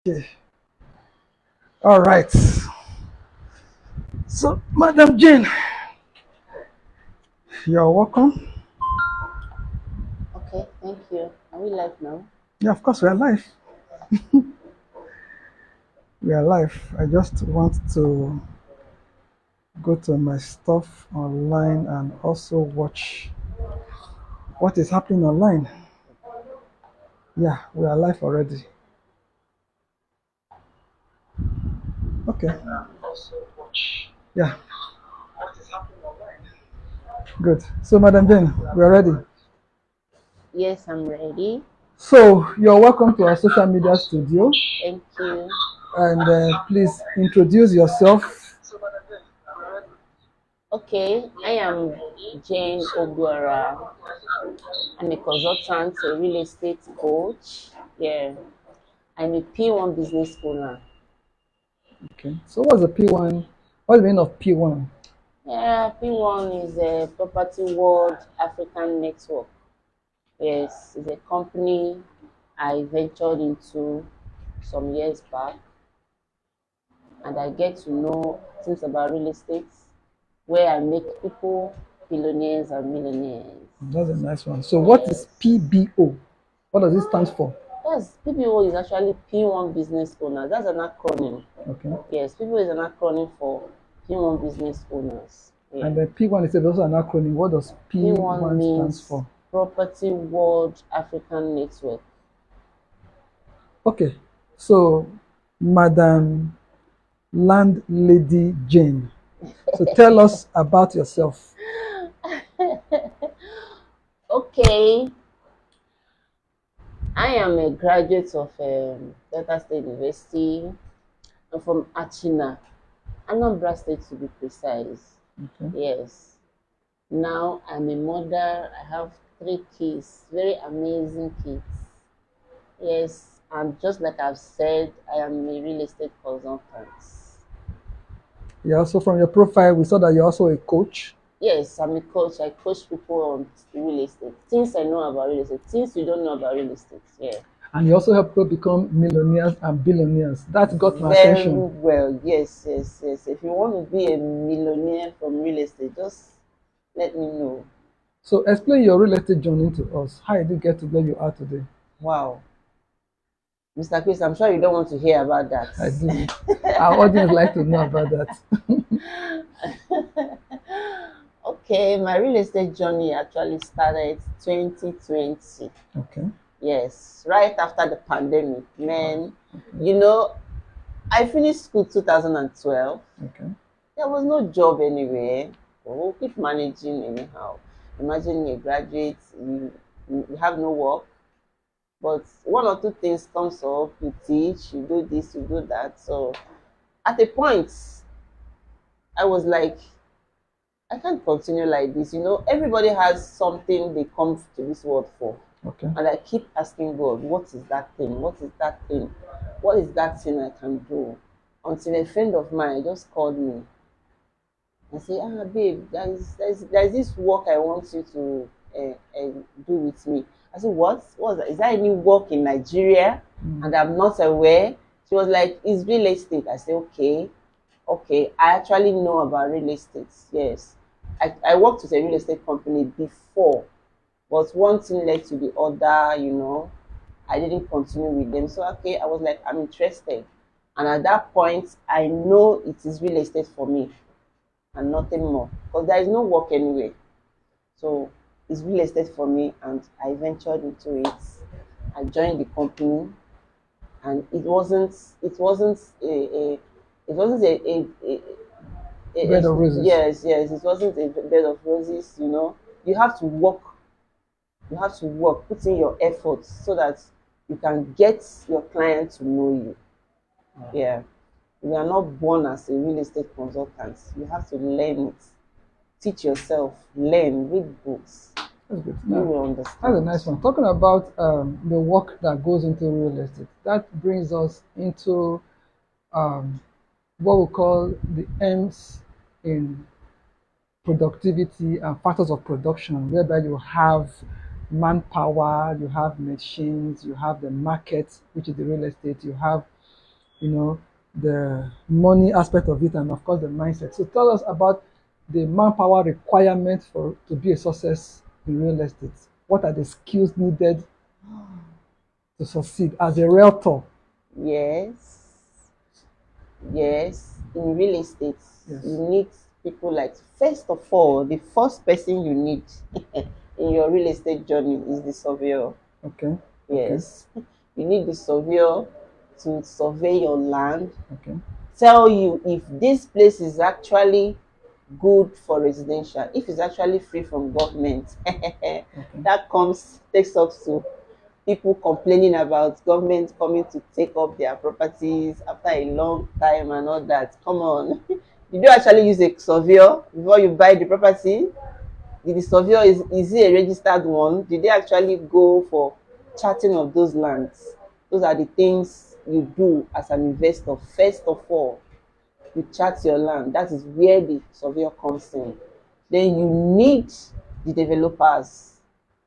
Okay. All right. So, Madam Jane, you're welcome. Okay, thank you. Are we live now? Yeah, of course, we are live. We are live. I just want to go to my stuff online and also watch what is happening online. Yeah, we are live already. Okay. Yeah, good. So, Madam Jane, we are ready. Yes, I'm ready. So, you're welcome to our social media studio. Thank you. And please introduce yourself. Okay, I am Jane Ogwara. I'm a consultant, a real estate coach. Yeah, I'm a P1 business owner. Okay. So, what's the P1? What's the meaning of P1? Yeah, P1 is a Property World African Network. Yes, it's a company I ventured into some years back, and I get to know things about real estate where I make people billionaires and millionaires. That's a nice one. So, what is Yes. PBO? What does it stand for? Yes, PBO is actually P1 business owner. That's an acronym. Okay. Yes, PBO is an acronym for P1 business owners. Yeah. And the P1 is also an acronym. What does P1 P1 stands means for? Property World African Network. Okay. So, Madam Landlady Jane. So, tell us about yourself. Okay, I am a graduate of Delta State University. I'm from Achina, Anambra State to be precise. Okay. Yes. Now I'm a mother. I have three kids, very amazing kids. Yes, and just like I've said, I am a real estate consultant. Yeah. So, from your profile, we saw that you're also a coach. Yes, I'm a coach. I coach people on real estate. Things I know about real estate, things you don't know about real estate. Yeah. And you also help people become millionaires and billionaires. That got my Very attention. well. Yes, yes, yes. If you want to be a millionaire from real estate, just let me know. So, explain your real estate journey to us. How did you get to where you are today? Wow. Mr. Chris, I'm sure you don't want to hear about that. I do. Our audience like to know about that. Okay, my real estate journey actually started 2020. Okay. Yes, right after the pandemic. Man, you know, I finished school 2012. Okay. There was no job anywhere. We'll keep managing anyhow. Imagine you graduate, you have no work, but one or two things comes up, you teach, you do this, you do that. So at a point, I was like, I can't continue like this. Everybody has something they come to this world for. Okay. And I keep asking God, what is that thing? What is that thing? What is that thing I can do? Until a friend of mine just called me and say, babe, there's this work I want you to do with me. I said, what? What's that? Is there any work in Nigeria? And I'm not aware. She was like, it's real estate. I said, okay. Okay, I actually know about real estate. Yes. I worked with a real estate company before, but one thing led to the other. I didn't continue with them. So, okay, I was like, I'm interested. And at that point, I know it is real estate for me and nothing more because there is no work anyway. So, it's real estate for me, and I ventured into it. I joined the company, and it wasn't it wasn't Bed of roses. yes, yes, it wasn't a bed of roses. You have to work, put in your efforts so that you can get your client to know you. Yeah, you are not born as a real estate consultant. You have to learn it, teach yourself, learn, read books. That's good. You Now, will that's a understand. nice one. Talking about the work that goes into real estate, that brings us into um, what we call the M's in productivity and factors of production, whereby you have manpower, you have machines, you have the market, which is the real estate, you have the money aspect of it, and of course the mindset. So tell us about the manpower requirement for to be a success in real estate. What are the skills needed to succeed as a realtor? Yes, yes. In real estate, Yes. you need people like, first of all, the first person you need in your real estate journey is the surveyor. Okay. Okay. Yes. You need the surveyor to survey your land, Okay. tell you if this place is actually good for residential, if it's actually free from government. That comes takes us to people complaining about government coming to take up their properties after a long time and all that. Come on. Did you actually use a surveyor before you buy the property? Did the surveyor, is he a registered one? Did they actually go for charting of those lands? Those are the things you do as an investor. First of all, you chart your land. That is where the surveyor comes in. Then you need the developers,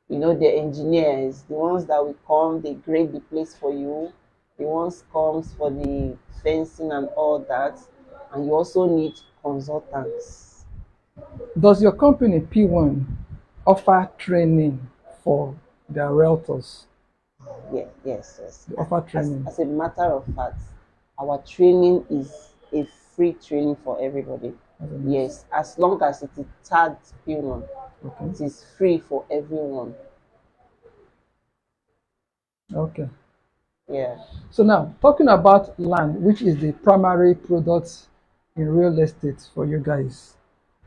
the engineers, the ones that will come, they grade the place for you, the ones comes for the fencing and all that. And you also need consultants. Does your company P1 offer training for their realtors? Yes, yes, yes. They offer training. As a matter of fact, our training is a free training for everybody. Yes, as long as it is tagged P1, Okay. it is free for everyone. Okay. Yeah. So now, talking about land, which is the primary product in real estate for you guys,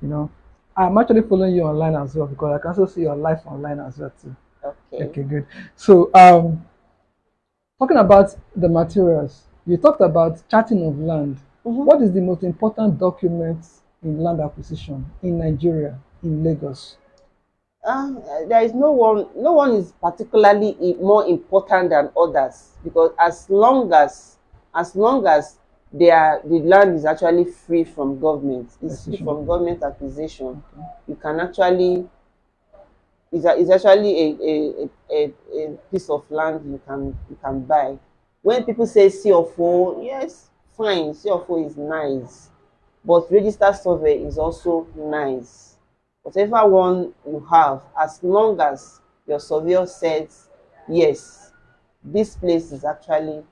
I'm actually following you online as well because I can also see your life online as well too. Okay. Okay, good. So, talking about the materials, you talked about charting of land. What is the most important document in land acquisition in Nigeria, in Lagos? There is no one is particularly more important than others, because as long as the land is actually free from government, it's free from government acquisition. You can actually is actually a piece of land you can buy. When people say CFO, yes, fine, CFO is nice, but register survey is also nice. Whatever one you have, as long as your surveyor says yes, this place is actually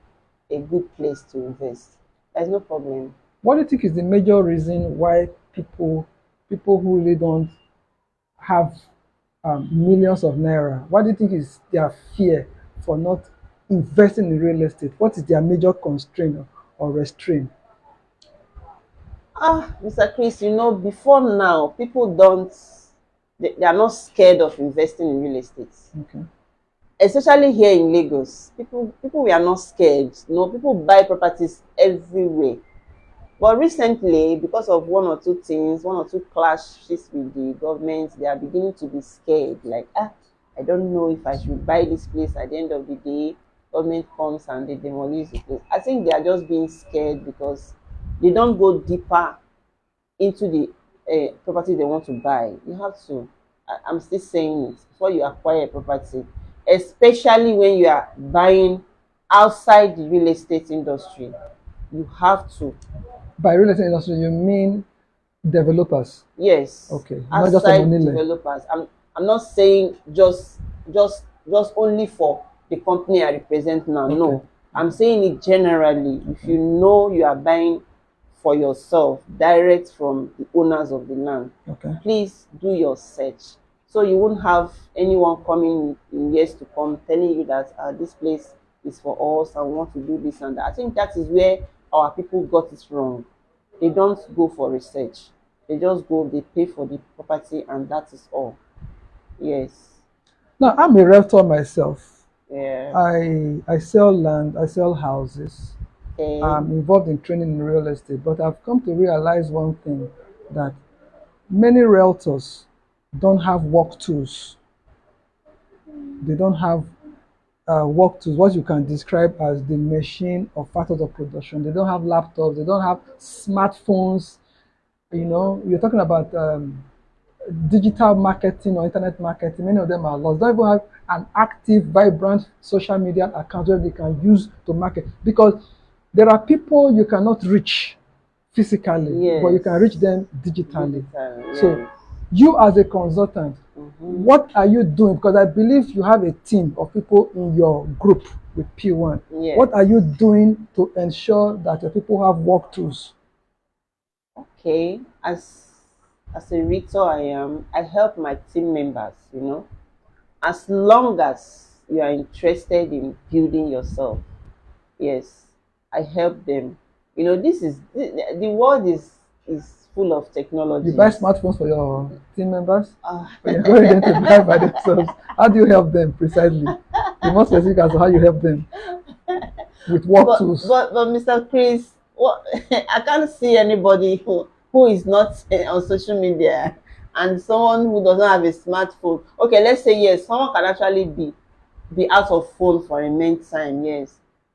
a good place to invest, there's no problem. What do you think is the major reason why people who really don't have millions of naira, what do you think is their fear for not investing in real estate? What is their major constraint or restraint? Mr. Chris, before now, people don't, they are not scared of investing in real estate. Okay. Especially here in Lagos, people were not scared. People buy properties everywhere. But recently, because of one or two things, one or two clashes with the government, they are beginning to be scared. Like, I don't know if I should buy this place. At the end of the day, government comes and they demolish the place. I think they are just being scared because they don't go deeper into the property they want to buy. You have to. I'm still saying it, before you acquire a property, especially when you are buying outside the real estate industry, you have to. By real estate industry, you mean developers? Yes. Okay. Not just Outside developers. I'm not saying just only for the company I represent now. Okay. No. I'm saying it generally. If you know you are buying for yourself, direct from the owners of the land, okay, please do your search. So you won't have anyone coming in years to come telling you that this place is for us and we want to do this and that. I think that is where our people got it wrong. They don't go for research. They just go, they pay for the property, and that is all. Yes. Now, I'm a realtor myself. Yeah. I sell land, I sell houses. Okay. I'm involved in training in real estate, but I've come to realize one thing, that many realtors don't have work tools. They don't have work tools, what you can describe as the machine or factors of production. They don't have laptops, they don't have smartphones. You're talking about digital marketing or internet marketing. Many of them are lost. They don't even have an active, vibrant social media account where they can use to market, because There are people you cannot reach physically, Yes. but you can reach them digitally. So Yes. you as a consultant, what are you doing? Because I believe you have a team of people in your group with P1. Yes. What are you doing to ensure that your people have work tools? Okay, as a rector I help my team members, you know, as long as you are interested in building yourself. Yes, I help them. You know, this is the world is full of technology. You buy smartphones for your team members? Ah. Or you encourage them to buy by themselves? How do you help them precisely? Be more specific as to how you help them with work tools. But Mr. Chris, what I can't see anybody who is not on social media and someone who doesn't have a smartphone. Okay, let's say yes, someone can actually be out of phone for a main time, yes.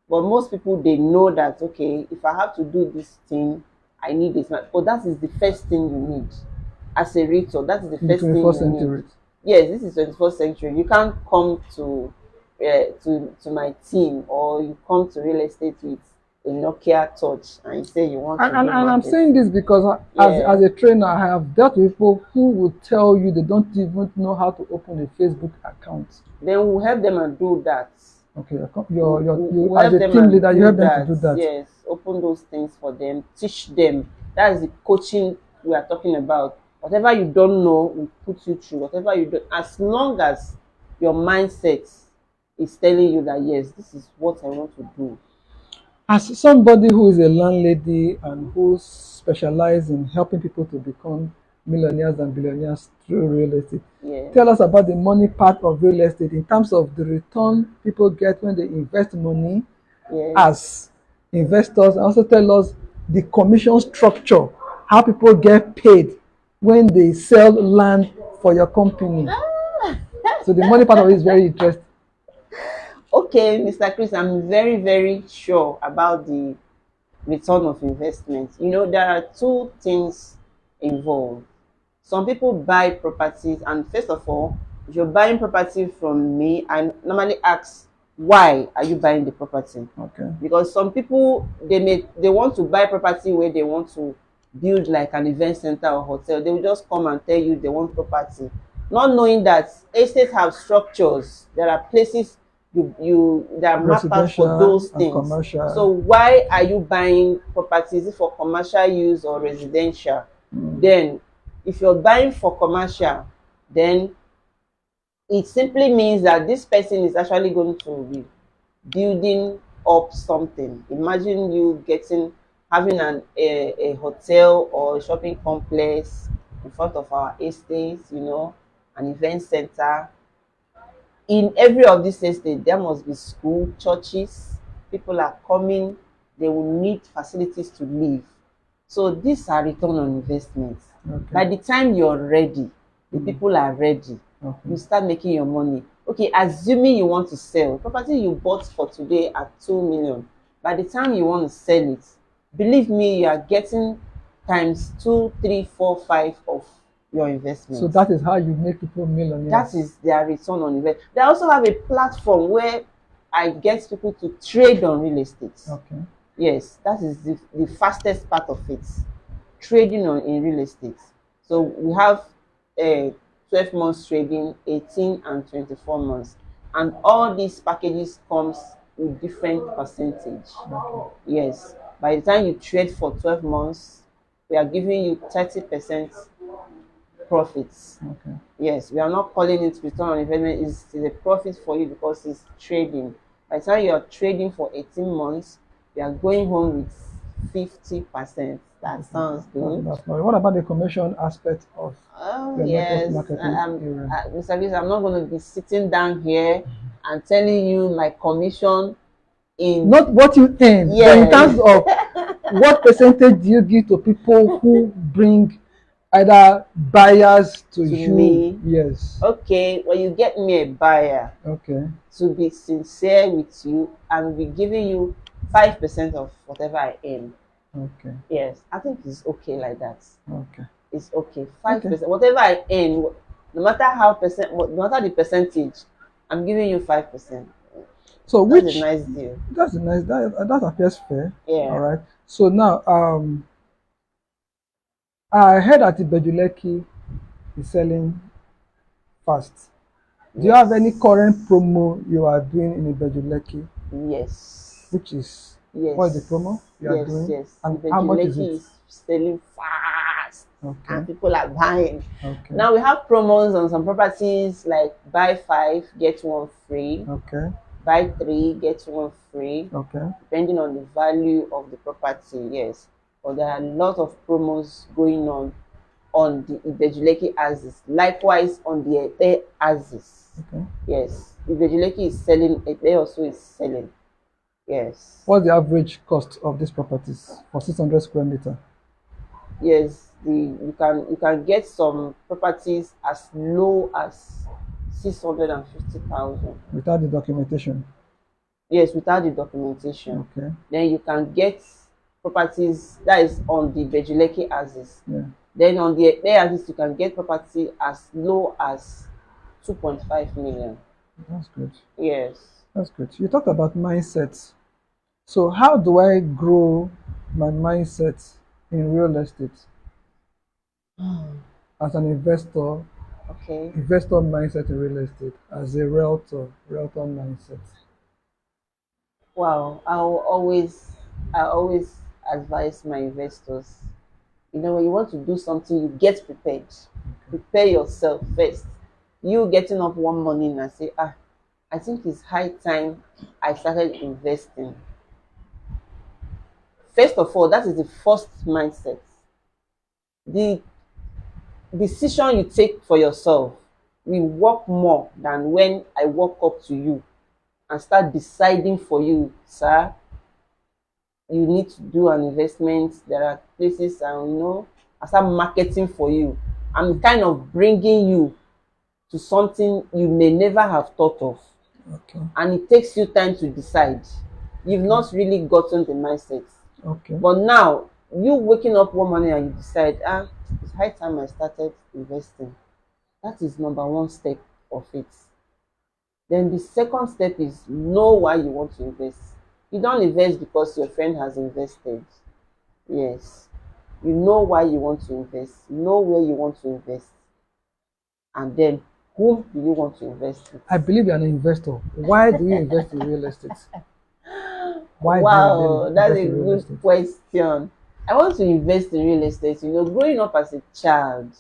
But most people, they know that, okay, if I have to do this thing, I need a smart. But that is the first thing you need as a rector. That is the In the first thing 21st you need. century. Yes, this is 21st century. You can't come to my team, or you come to real estate with a Nokia touch and you say you want to do And I'm marketing. saying this because as a trainer, I have dealt with people who will tell you they don't even know how to open a Facebook account. Then we'll help them and do that. Okay, We'll as help a them team and leader, you do help them to do that. Yes, open those things for them, teach them. That is the coaching we are talking about. Whatever you don't know, we put you through. Whatever you do, as long as your mindset is telling you that yes, this is what I want to do. As somebody who is a landlady and who specializes in helping people to become millionaires and billionaires through real estate, Yes. tell us about the money part of real estate in terms of the return people get when they invest money Yes. as investors. And also tell us the commission structure, how people get paid when they sell land for your company. So the money part of it is very interesting. Okay, Mr. Chris, I'm very, very sure about the return of investment. You know, there are two things involved. Some people buy properties, and first of all, if you're buying property from me, I normally ask, why are you buying the property? Okay. Because some people, they want to buy property where they want to build like an event center or hotel. They will just come and tell you they want property, not knowing that estates have structures. There are places that are mapped out for those things. Commercial. So why are you buying properties? Is it for commercial use or residential? Then if you're buying for commercial, then it simply means that this person is actually going to be building up something. Imagine you having a hotel or a shopping complex in front of our estates, you know, an event center. In every of these estates, there must be school, churches. People are coming. They will need facilities to live. So these are return on investments. Okay. By the time you're ready, the people are ready. Okay. You start making your money. Okay, assuming you want to sell property you bought for today at 2 million. By the time you want to sell it, believe me, you are getting times 2, 3, 4, 5 of your investment. So that is how you make people millionaires. That is their return on investment. They also have a platform where I get people to trade on real estate. Okay. Yes, that is the fastest part of it. Trading in real estate. So we have 12 months trading, 18 and 24 months. And all these packages comes with different percentage. Okay. Yes. By the time you trade for 12 months, we are giving you 30% profits. Okay. Yes, we are not calling it return on investment. It's a profit for you because it's trading. By the time you are trading for 18 months, you are going home with 50%. That sounds good. What about the commission aspect of the yes, marketing area? Mr. Chris, I'm not going to be sitting down here and telling you my commission in not what you earn, but in terms of what percentage do you give to people who bring either buyers to you? Me. Yes. Okay, when you get me a buyer, okay, to be sincere with you, and be giving you 5% of whatever I earn. Okay. Yes, I think it's okay like that. Okay. It's okay. 5%. Whatever I earn, no matter the percentage, I'm giving you 5%. So That's a which nice deal. that's a nice that appears fair. All Yeah. right. So now I heard that Ibejuleki is selling fast. Do you have any Yes. current promo you are doing in Ibejuleki? Yes. Which is what is the Yes. promo you are Yes. doing? Yes. And how much is it? Ibejuleki is selling fast, Okay. and people are buying. Okay. Now we have promos on some properties like buy 5 get 1 free, Okay. buy 3 get 1 free, Okay. depending on the value of the property. Yes, but there are a lot of promos going on the Ibejuleki axis, likewise on the Ete axis. Okay. Yes, Ibejuleki is selling, Ete also is selling. Yes. What's the average cost of these properties for 600 square meter? Yes, you can get some properties as low as 650,000. Without the documentation? Yes, without the documentation. Okay. Then you can get properties that is on the Bejuleki axis. Yeah. Then on the Ete axis, you can get property as low as 2.5 million. That's good. Yes. That's good. You talked about mindsets. So how do I grow my mindset in real estate as an investor, Okay. investor mindset in real estate, as a realtor mindset? Wow. I always advise my investors. When you want to do something, you get prepared. Prepare yourself first. You getting up one morning and say, I think it's high time I started investing. First of all, that is the first mindset. The decision you take for yourself will work more than when I walk up to you and start deciding for you, sir, you need to do an investment. There are places, and I start marketing for you. I'm kind of bringing you to something you may never have thought of. Okay. And it takes you time to decide. You've not really gotten the mindset. Okay. But now, you waking up one morning and you decide, it's high time I started investing. That is number one step of it. Then the second step is know why you want to invest. You don't invest because your friend has invested. Yes. You know why you want to invest. Know where you want to invest. And then whom do you want to invest with? I believe you're an investor. Why do you invest in real estate? Why Wow, do you that's invest a in real good estate? question. I want to invest in real estate. Growing up as a child,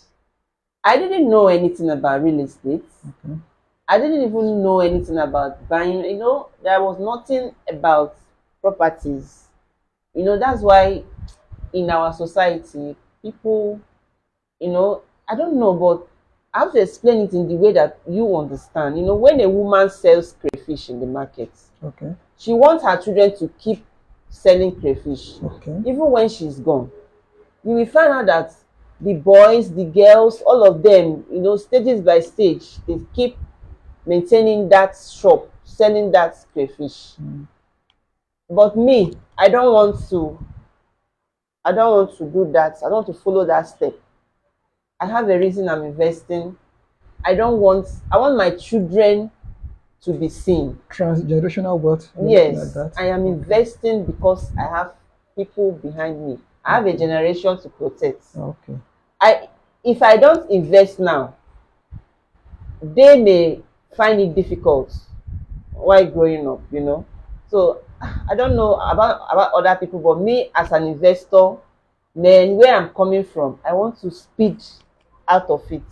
I didn't know anything about real estate. Okay. I didn't even know anything about buying. There was nothing about properties. That's why in our society, people, I don't know, but I have to explain it in the way that you understand. When a woman sells crayfish in the market, Okay. she wants her children to keep selling crayfish, Okay. even when she's gone. You will find out that the boys, the girls, all of them, stages by stage, they keep maintaining that shop, selling that crayfish. But me, I don't want to do that. I don't want to follow that step. I have a reason I'm investing. I want my children to be seen. Transgenerational wealth. You're looking at Yes, that. I am investing because I have people behind me. I have a generation to protect. Okay. If I don't invest now, they may find it difficult while growing up. So I don't know about other people, but me as an investor, man, where I'm coming from, I want to speed out of it.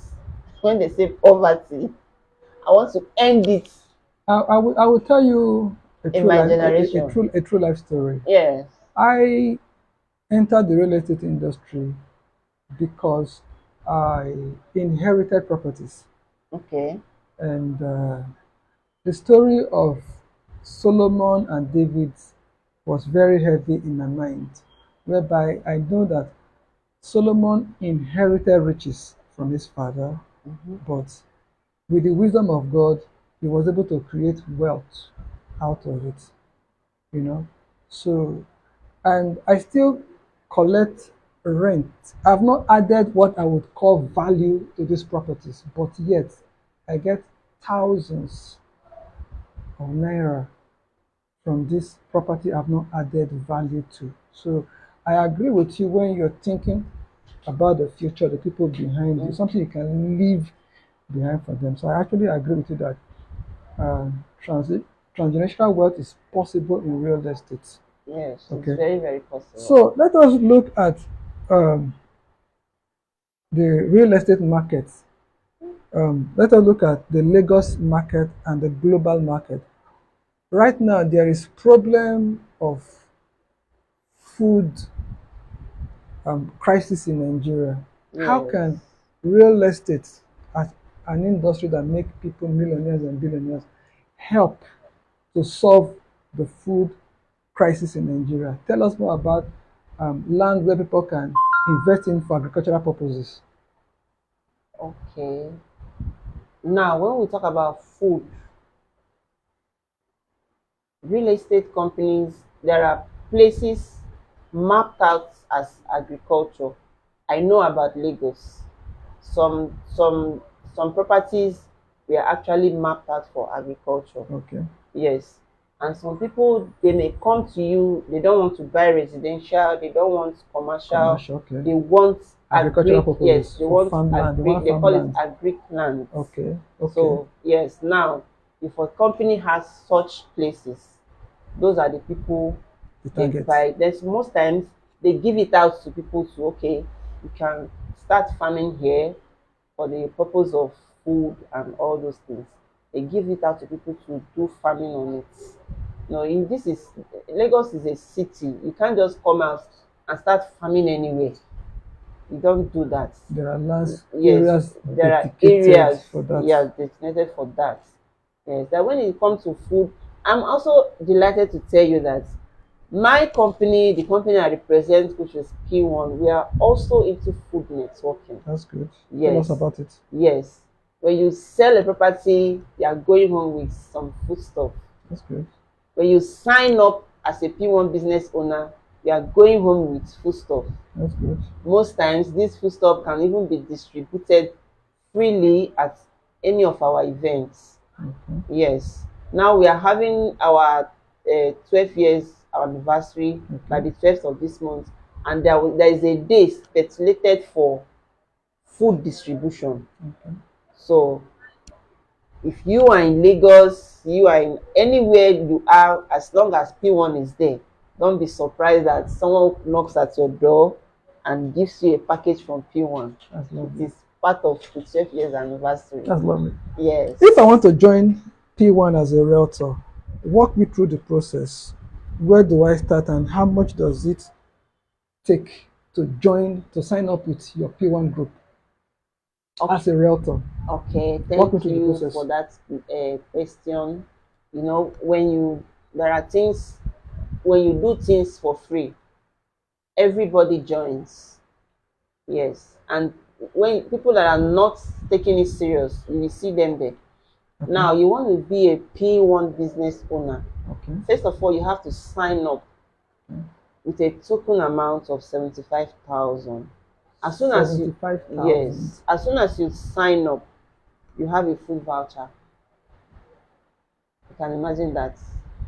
When they say poverty, I want to end it I will tell you a in true my life generation. a true life story. Yes. I entered the real estate industry because I inherited properties, Okay. and the story of Solomon and David was very heavy in my mind, whereby I know that Solomon inherited riches from his father, but with the wisdom of God, he was able to create wealth out of it, you know. So, and I still collect rent. I've not added what I would call value to these properties, but yet I get thousands of naira from this property I've not added value to. So I agree with you when you're thinking about the future, the people behind you, something you can leave behind for them. So I actually agree with you that uh, transgenerational wealth is possible in real estate. Yes, it's Okay. very, very possible. So let us look at the real estate market. Let us look at the Lagos market and the global market. Right now, there is problem of food crisis in Nigeria. How Yes. can real estate, as an industry that make people millionaires and billionaires, help to solve the food crisis in Nigeria? Tell us more about land where people can invest in for agricultural purposes. Okay. Now, when we talk about food, real estate companies, there are places mapped out as agriculture. I know about Lagos. Some properties were actually mapped out for agriculture. Okay. Yes. And some people, they may come to you, they don't want to buy residential, they don't want commercial, Okay. they want Agricultural agric, purposes. yes, they For want farmland. They want agric, they call it farmland. agric land. Okay. Okay. So yes, now if a company has such places, those are the people The they target. buy. There's most times they give it out to people to, okay, you can start farming here for the purpose of food and all those things. They give it out to people to do farming on it. No, in this is Lagos is a city. You can't just come out and start farming anywhere. You don't do that. There are lands, Yes, areas there are dedicated areas, for that. yeah, designated for that. Yes, that when it comes to food, I'm also delighted to tell you that my company, the company I represent, which is P1, we are also into food networking. That's good. Yes. Tell us about it. Yes. When you sell a property, you are going home with some food stuff. That's good. When you sign up as a P1 business owner, you are going home with food stuff. That's good. Most times, this food stuff can even be distributed freely at any of our events. Okay. Yes. Now we are having our 12 years anniversary by the 12th of this month, and there is a day speculated for food distribution. Okay. So if you are in Lagos, you are in anywhere you are, as long as P1 is there, don't be surprised that someone knocks at your door and gives you a package from P1. That's lovely. It is part of the 12 years anniversary. That's lovely. Yes. If I want to join P1 as a realtor, walk me through the process. Where do I start and how much does it take to join, to sign up with your P1 group as a realtor? Okay, Walk me thank through the you process. for that question. You know, there are things, when you do things for free, everybody joins. Yes, and when people that are not taking it serious, you will see them there. Okay. Now, you want to be a P1 business owner. Okay. First of all, you have to sign up with a token amount of 75,000. As soon as you 75,000. yes, as soon as you sign up, you have a food voucher. You can imagine that.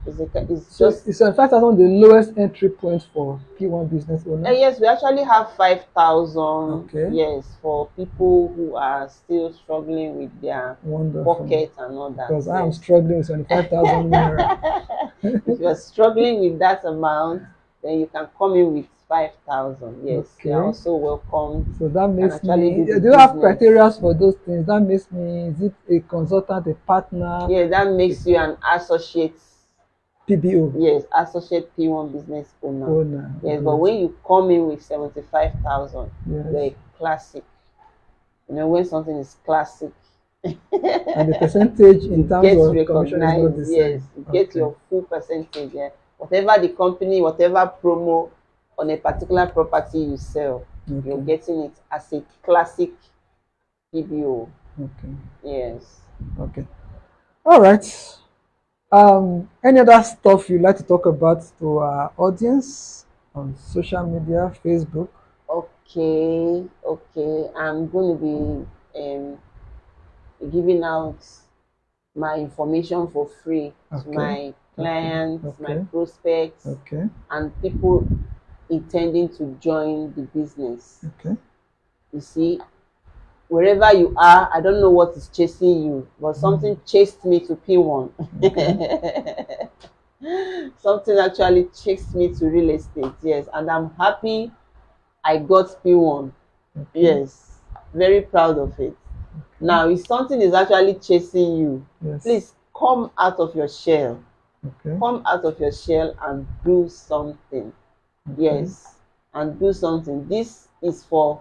It's So just is 75,000 the lowest entry point for P1 business owner? yes, we actually have 5,000. Okay. Yes, for people who are still struggling with their Wonderful. pocket and all that. Because I am Yes. struggling with 75,000 naira. If you are struggling with that amount, then you can come in with 5,000. Yes, Okay. you are also welcome. So that makes actually me, do the do you have business. criteria for those things? That makes me, is it a consultant, a partner? Yeah, that makes you an associate. PBO. Yes, associate P1 business owner. Yes, Good. but when you come in with 75,000, Yes. you're a classic. You know, when something is classic, And the percentage in terms gets of commission is not the recognized. same. Yes, you get Okay. your full percentage. Yeah. Whatever the company, whatever promo on a particular property you sell, Okay. you're getting it as a classic PBO. Okay. Yes. Okay. All right. Any other stuff you'd like to talk about to our audience on social media, Facebook? Okay. I'm going to be giving out my information for free to Okay. my clients, my Okay. prospects, Okay. and people intending to join the business. Okay. You see, wherever you are, I don't know what is chasing you, but something chased me to P1. Okay. Something actually chased me to real estate, yes, and I'm happy I got P1. Okay. Yes, very proud of it. Now, if something is actually chasing you, Yes. please come out of your shell. Okay. Come out of your shell and do something. Okay. Yes, and do something. This is for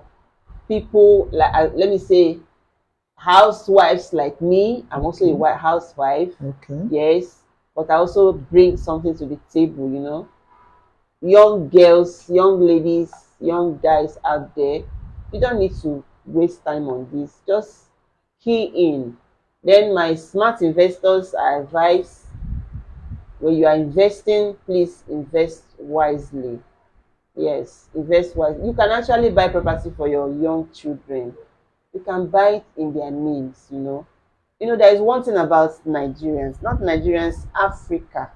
people like, let me say, housewives like me. I'm also a white housewife. Okay. Yes, but I also bring something to the table, you know. Young girls, young ladies, young guys out there, you don't need to waste time on this. Just key in. Then my smart investors, I advise, when you are investing, please invest wisely. Yes, invest wisely. You can actually buy property for your young children. You can buy it in their names, you know. You know, there is one thing about Nigerians, not Nigerians, Africa.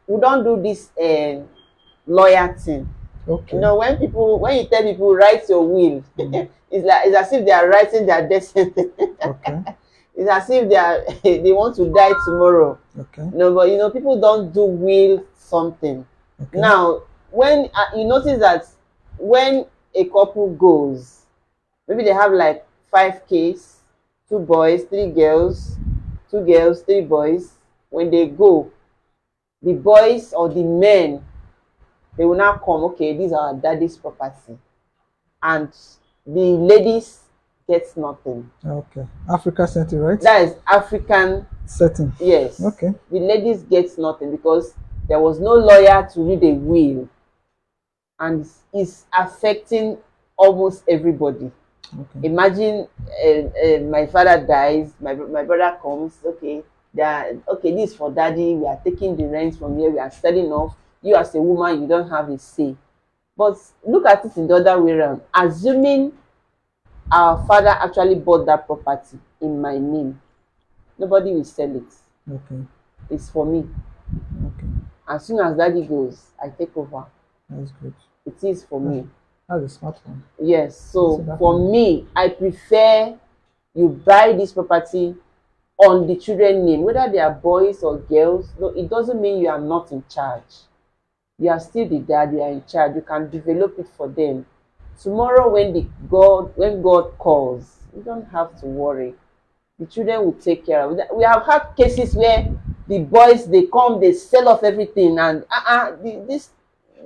We don't do this lawyer thing. Okay. You know, when you tell people write your will, it's as if they are writing their destiny. Okay. It's as if they want to die tomorrow. Okay. No, but you know, people don't do will something. Okay. Now, when you notice that when a couple goes, maybe they have like 5 kids, 2 boys, 3 girls, 2 girls, 3 boys. When they go, the boys or the men, they will now come, okay, these are our daddy's property. And the ladies get nothing. Okay. Africa setting, right? That is African setting. Yes. Okay. The ladies get nothing because there was no lawyer to read a will. And it's affecting almost everybody. Okay. Imagine my father dies, my brother comes, okay, this is for daddy, we are taking the rent from here, we are selling off. You as a woman, you don't have a say. But look at it in the other way around. Assuming our father actually bought that property in my name, nobody will sell it. Okay. It's for me. Okay. As soon as daddy goes, I take over. That's good. It is for me. That's a smart one. Yes. So for me, I prefer you buy this property on the children's name, whether they are boys or girls. No, it doesn't mean you are not in charge. You are still the dad, you are in charge. You can develop it for them. Tomorrow when God calls, you don't have to worry. The children will take care of it. We have had cases where the boys, they come, they sell off everything, and this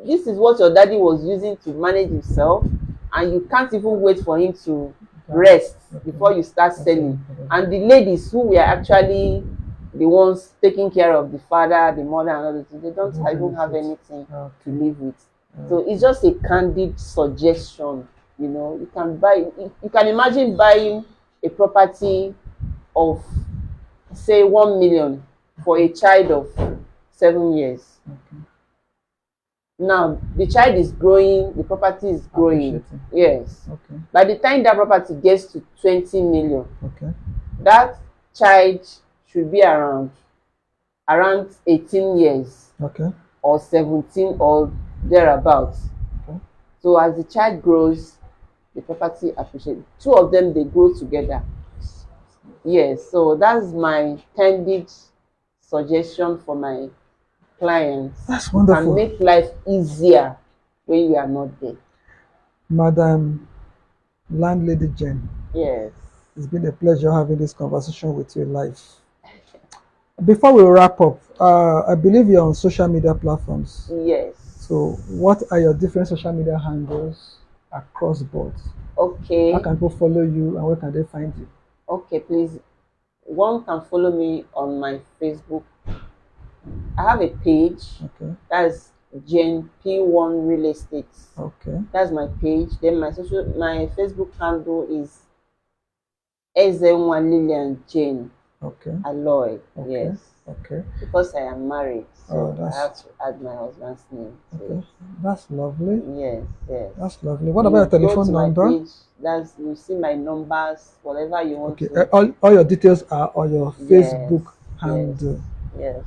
is what your daddy was using to manage himself, and you can't even wait for him to rest before you start selling. And the ladies who were actually the ones taking care of the father, the mother, and other things, they don't even have anything to live with. So it's just a candid suggestion. You know, you can imagine buying a property of, say, 1 million for a child of 7 years. Okay. Now the child is growing, the property is growing. Yes. Okay. By the time that property gets to 20 million, okay, that child should be around 18 years. Okay. Or 17 or thereabouts. Okay. So as the child grows, the property appreciates. Two of them, they grow together. Yes, so that's my candid suggestion for my clients. That's wonderful. And make life easier when you are not there. Madam Landlady Jane. Yes. It's been a pleasure having this conversation with you live. Before we wrap up, I believe you're on social media platforms. Yes. So what are your different social media handles across board? Okay. How can people follow you and where can they find you? Okay, please. One can follow me on my Facebook. I have a page. Okay. That's Jane P1 Real Estate. Okay. That's my page. Then my Facebook handle is Ezenwa Lilian Jane-Aloy. Okay. Yes. Okay. Because I am married, so I have to add my husband's name. Okay. That's lovely. Yes, yes. That's lovely. What about your telephone number? Page, you see my numbers, whatever you want to. All your details are on your Facebook handle. Yes.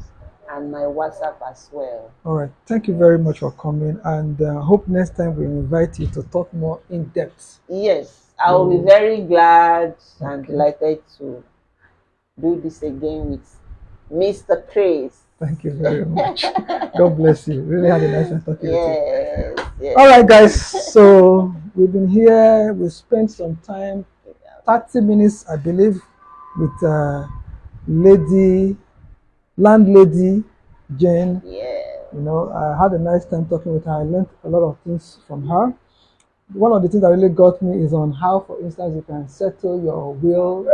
and my WhatsApp as well. All right. Thank you very much for coming, and hope next time we invite you to talk more in depth. Yes, I will be So, very glad and okay. delighted to do this again with Mr. Chris. Thank you very much. God bless you. Really had a nice time talking with you. Yes, yes. All right, guys. So we've been here. We spent some time, 30 minutes, I believe, with landlady Jane. Yeah. You know, I had a nice time talking with her. I learned a lot of things from her. One of the things that really got me is on how, for instance, you can settle your will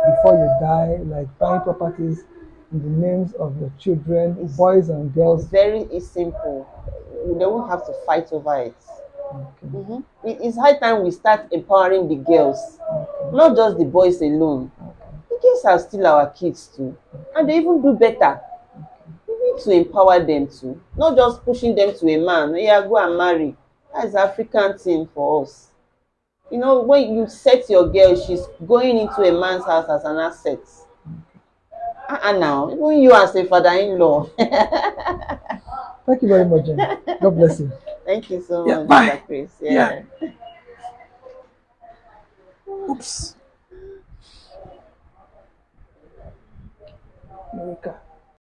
before you die, like buying properties in the names of your children, boys and girls. It's simple. They won't have to fight over it. Okay. It's high time we start empowering the girls, Okay. not just the boys alone. The kids are still our kids too, and they even do better. We need to empower them too, not just pushing them to a man. Yeah, go and marry. That's African thing for us. You know, when you set your girl, she's going into a man's house as an asset. Now, even you as a father-in-law. Thank you very much, Jen. God bless you. Thank you so Yeah, much, bye. Mr. Chris. Yeah. Oops. America.